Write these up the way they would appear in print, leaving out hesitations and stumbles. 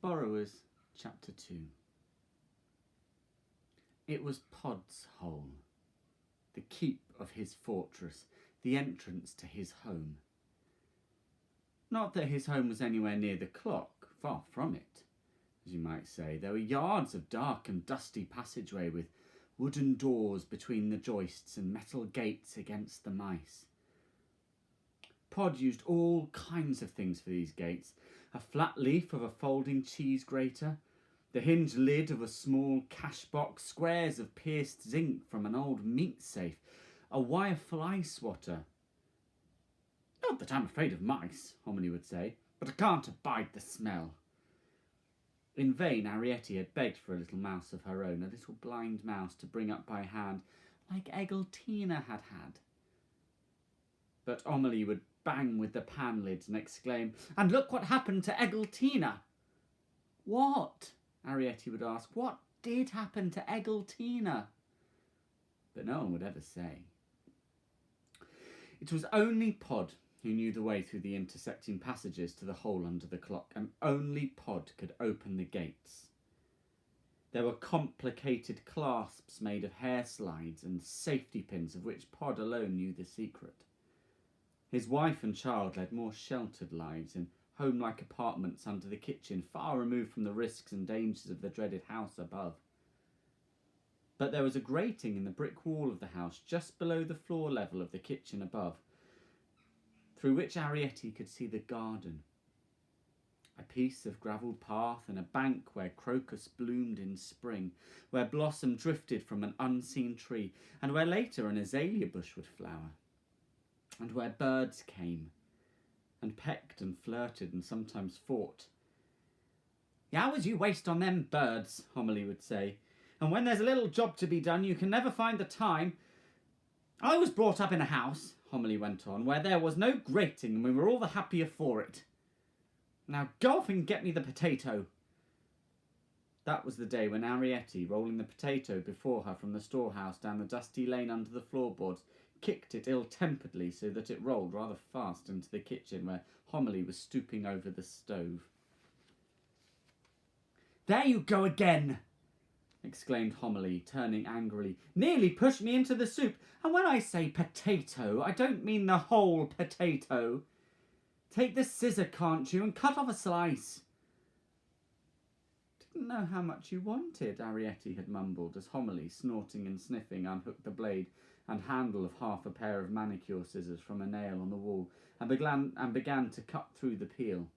Borrowers, Chapter 2. It was Pod's hole, the keep of his fortress, the entrance to his home. Not that his home was anywhere near the clock, far from it, as you might say. There were yards of dark and dusty passageway with wooden doors between the joists and metal gates against the mice. Pod used all kinds of things for these gates. A flat leaf of a folding cheese grater, the hinged lid of a small cash box, squares of pierced zinc from an old meat safe, a wire fly swatter. Not that I'm afraid of mice, Homily would say, but I can't abide the smell. In vain Arrietty had begged for a little mouse of her own, a little blind mouse to bring up by hand, like Egltina had had. But Homily would bang with the pan lids and exclaim, "And look what happened to Egltina!" "What?" Arrietty would ask. "What did happen to Egltina?" But no one would ever say. It was only Pod who knew the way through the intersecting passages to the hole under the clock, and only Pod could open the gates. There were complicated clasps made of hair slides and safety pins of which Pod alone knew the secret. His wife and child led more sheltered lives in home-like apartments under the kitchen, far removed from the risks and dangers of the dreaded house above. But there was a grating in the brick wall of the house just below the floor level of the kitchen above, through which Arrietty could see the garden. A piece of gravelled path and a bank where crocus bloomed in spring, where blossom drifted from an unseen tree, and where later an azalea bush would flower, and where birds came and pecked and flirted and sometimes fought. "The hours you waste on them birds," Homily would say, "and when there's a little job to be done you can never find the time. I was brought up in a house," Homily went on, "where there was no grating and we were all the happier for it. Now go off and get me the potato." That was the day when Arrietty, rolling the potato before her from the storehouse down the dusty lane under the floorboards, kicked it ill-temperedly so that it rolled rather fast into the kitchen where Homily was stooping over the stove. "There you go again!" exclaimed Homily, turning angrily. "Nearly pushed me into the soup, and when I say potato, I don't mean the whole potato. Take the scissor, can't you, and cut off a slice." "Didn't know how much you wanted," Arrietty had mumbled as Homily, snorting and sniffing, unhooked the blade and handle of half a pair of manicure scissors from a nail on the wall and began to cut through the peel.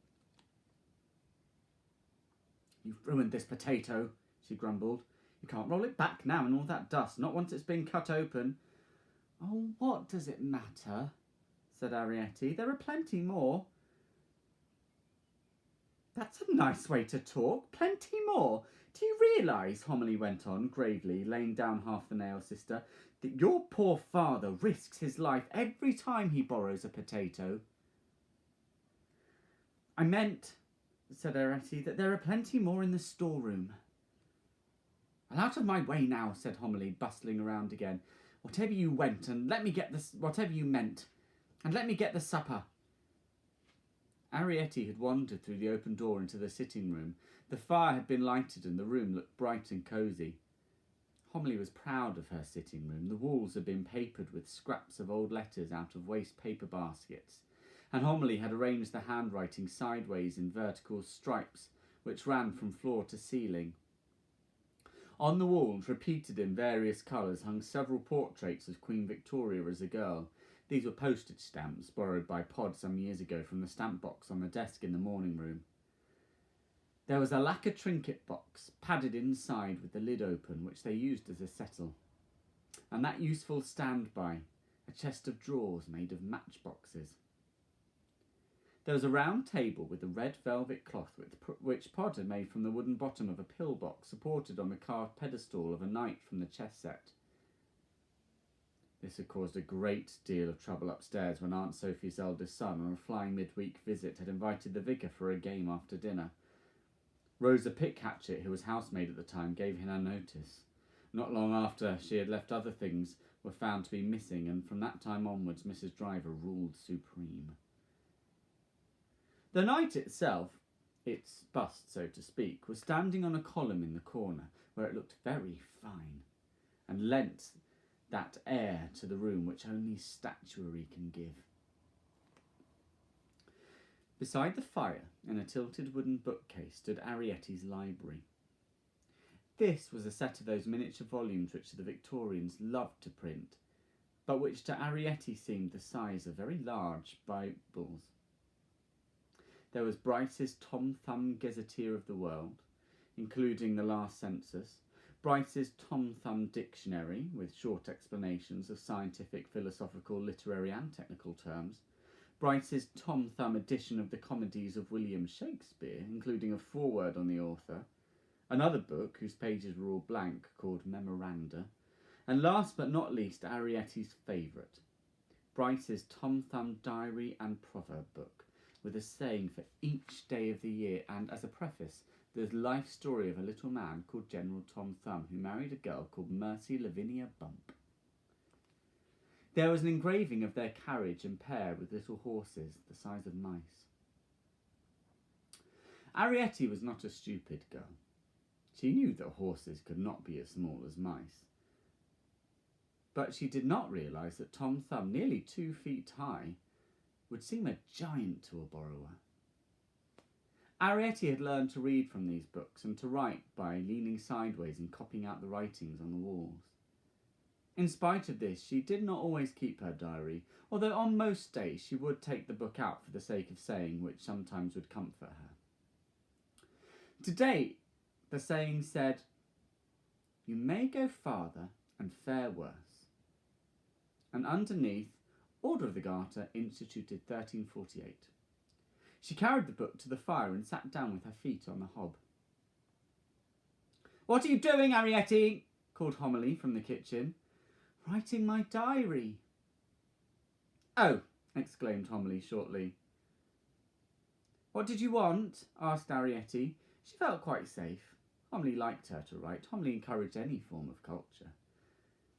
"You've ruined this potato," she grumbled. "You can't roll it back now in all that dust, not once it's been cut open." "Oh, what does it matter?" said Arrietty. "There are plenty more." "That's a nice way to talk. Plenty more. Do you realise," Homily went on gravely, laying down half the nail sister, "that your poor father risks his life every time he borrows a potato?" "I meant," said Arrietty, "that there are plenty more in the storeroom." "Well, out of my way now," said Homily, bustling around again. "Whatever you went, and let me get this. Whatever you meant, and let me get the supper." Arrietty had wandered through the open door into the sitting room. The fire had been lighted and the room looked bright and cosy. Homily was proud of her sitting room. The walls had been papered with scraps of old letters out of waste paper baskets, and Homily had arranged the handwriting sideways in vertical stripes which ran from floor to ceiling. On the walls, repeated in various colours, hung several portraits of Queen Victoria as a girl. These were postage stamps borrowed by Pod some years ago from the stamp box on the desk in the morning room. There was a lacquer trinket box, padded inside with the lid open, which they used as a settle, and that useful standby, a chest of drawers made of matchboxes. There was a round table with a red velvet cloth which Pod had made from the wooden bottom of a pillbox, supported on the carved pedestal of a knight from the chess set. This had caused a great deal of trouble upstairs when Aunt Sophie's eldest son, on a flying midweek visit, had invited the vicar for a game after dinner. Rosa Pickhatchet, who was housemaid at the time, gave him her notice. Not long after, she had left other things were found to be missing, and from that time onwards Mrs. Driver ruled supreme. The night itself, its bust, so to speak, was standing on a column in the corner where it looked very fine and lent that air to the room which only statuary can give. Beside the fire, in a tilted wooden bookcase, stood Arrietty's library. This was a set of those miniature volumes which the Victorians loved to print, but which to Arrietty seemed the size of very large Bibles. There was Bryce's Tom Thumb Gazetteer of the World, including the last census, Bryce's Tom Thumb Dictionary, with short explanations of scientific, philosophical, literary and technical terms, Bryce's Tom Thumb edition of the comedies of William Shakespeare, including a foreword on the author, another book whose pages were all blank called Memoranda, and last but not least Arrietty's favourite, Bryce's Tom Thumb Diary and Proverb book, with a saying for each day of the year, and as a preface, the life story of a little man called General Tom Thumb, who married a girl called Mercy Lavinia Bump. There was an engraving of their carriage and pair with little horses the size of mice. Arrietty was not a stupid girl. She knew that horses could not be as small as mice. But she did not realise that Tom Thumb, nearly 2 feet high, would seem a giant to a borrower. Arrietty had learned to read from these books and to write by leaning sideways and copying out the writings on the walls. In spite of this, she did not always keep her diary, although on most days she would take the book out for the sake of saying, which sometimes would comfort her. Today, the saying said, "You may go farther and fare worse." And underneath, Order of the Garter, instituted 1348. She carried the book to the fire and sat down with her feet on the hob. "What are you doing, Arrietty?" called Homily from the kitchen. "Writing my diary." "Oh," exclaimed Homily shortly. "What did you want?" asked Arrietty. She felt quite safe. Homily liked her to write. Homily encouraged any form of culture.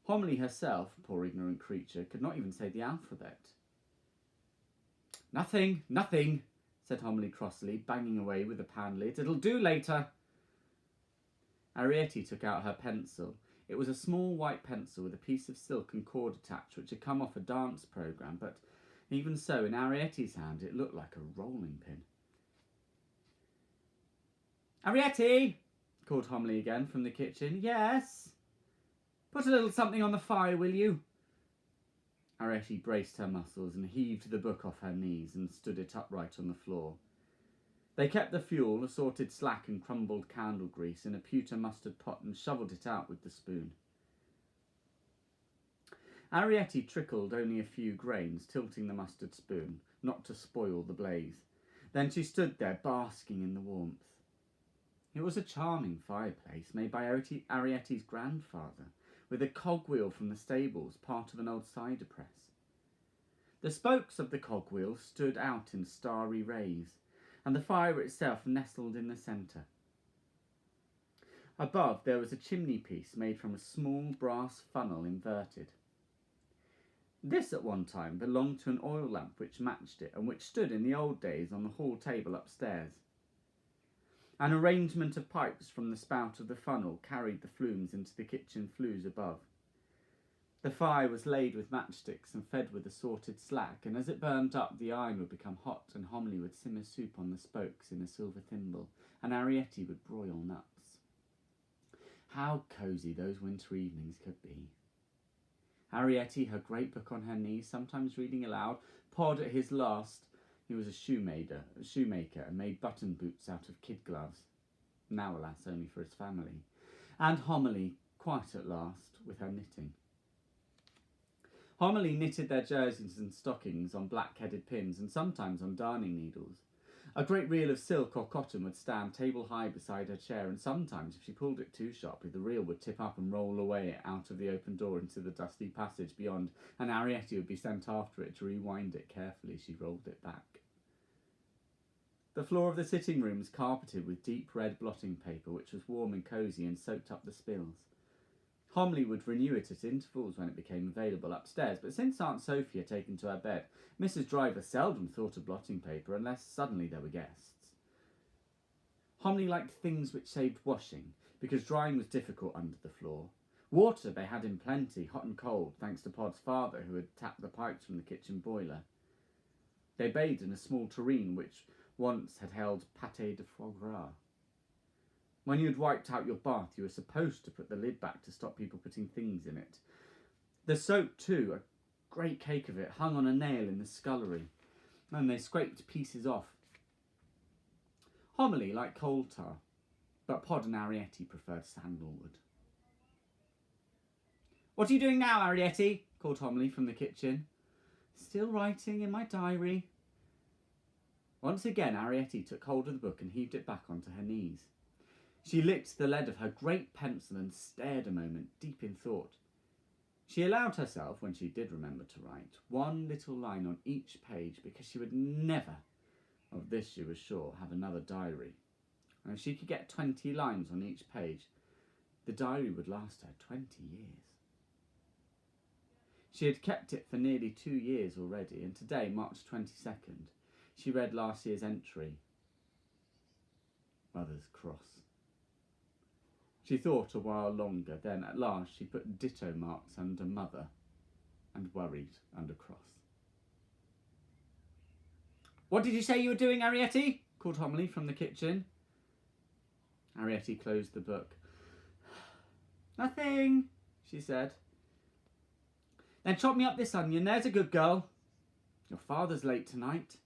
Homily herself, poor ignorant creature, could not even say the alphabet. "Nothing, nothing," said Homily crossly, banging away with the pan lid. "It'll do later." Arrietty took out her pencil. It was a small white pencil with a piece of silk and cord attached, which had come off a dance programme, but even so, in Arrietty's hand, it looked like a rolling pin. "Arrietty!" called Homily again from the kitchen. "Yes?" "Put a little something on the fire, will you?" Arrietty braced her muscles and heaved the book off her knees and stood it upright on the floor. They kept the fuel, assorted slack and crumbled candle grease, in a pewter mustard pot and shovelled it out with the spoon. Arrietty trickled only a few grains, tilting the mustard spoon, not to spoil the blaze. Then she stood there, basking in the warmth. It was a charming fireplace, made by Arrietty's grandfather, with a cogwheel from the stables, part of an old cider press. The spokes of the cogwheel stood out in starry rays, and the fire itself nestled in the centre. Above there was a chimney piece made from a small brass funnel inverted. This at one time belonged to an oil lamp which matched it, and which stood in the old days on the hall table upstairs. An arrangement of pipes from the spout of the funnel carried the flumes into the kitchen flues above. The fire was laid with matchsticks and fed with assorted slack, and as it burnt up, the iron would become hot, and Homily would simmer soup on the spokes in a silver thimble, and Arrietty would broil nuts. How cosy those winter evenings could be. Arrietty, her great book on her knees, sometimes reading aloud, Pod at his last. He was a shoemaker and made button boots out of kid gloves, now alas only for his family, and Homily, quiet at last, with her knitting. Homily knitted their jerseys and stockings on black-headed pins and sometimes on darning needles. A great reel of silk or cotton would stand table-high beside her chair, and sometimes, if she pulled it too sharply, the reel would tip up and roll away out of the open door into the dusty passage beyond, and Arrietty would be sent after it to rewind it carefully as she rolled it back. The floor of the sitting room was carpeted with deep red blotting paper, which was warm and cosy and soaked up the spills. Homily would renew it at intervals when it became available upstairs, but since Aunt Sophie had taken to her bed, Mrs. Driver seldom thought of blotting paper unless suddenly there were guests. Homily liked things which saved washing, because drying was difficult under the floor. Water they had in plenty, hot and cold, thanks to Pod's father, who had tapped the pipes from the kitchen boiler. They bathed in a small tureen which once had held pâté de foie gras. When you had wiped out your bath, you were supposed to put the lid back to stop people putting things in it. The soap, too, a great cake of it, hung on a nail in the scullery, and they scraped pieces off. Homily liked coal tar, but Pod and Arrietty preferred sandalwood. "What are you doing now, Arrietty?" called Homily from the kitchen. "Still writing in my diary." Once again, Arrietty took hold of the book and heaved it back onto her knees. She licked the lead of her great pencil and stared a moment, deep in thought. She allowed herself, when she did remember to write, one little line on each page, because she would never, of this she was sure, have another diary. And if she could get 20 lines on each page, the diary would last her 20 years. She had kept it for nearly 2 years already, and today, March 22nd, she read last year's entry. Mother's cross. She thought a while longer, then at last she put ditto marks under mother and worried under cross. "What did you say you were doing, Arrietty?" called Homily from the kitchen. Arrietty closed the book. "Nothing," she said. "Then chop me up this onion, there's a good girl. Your father's late tonight."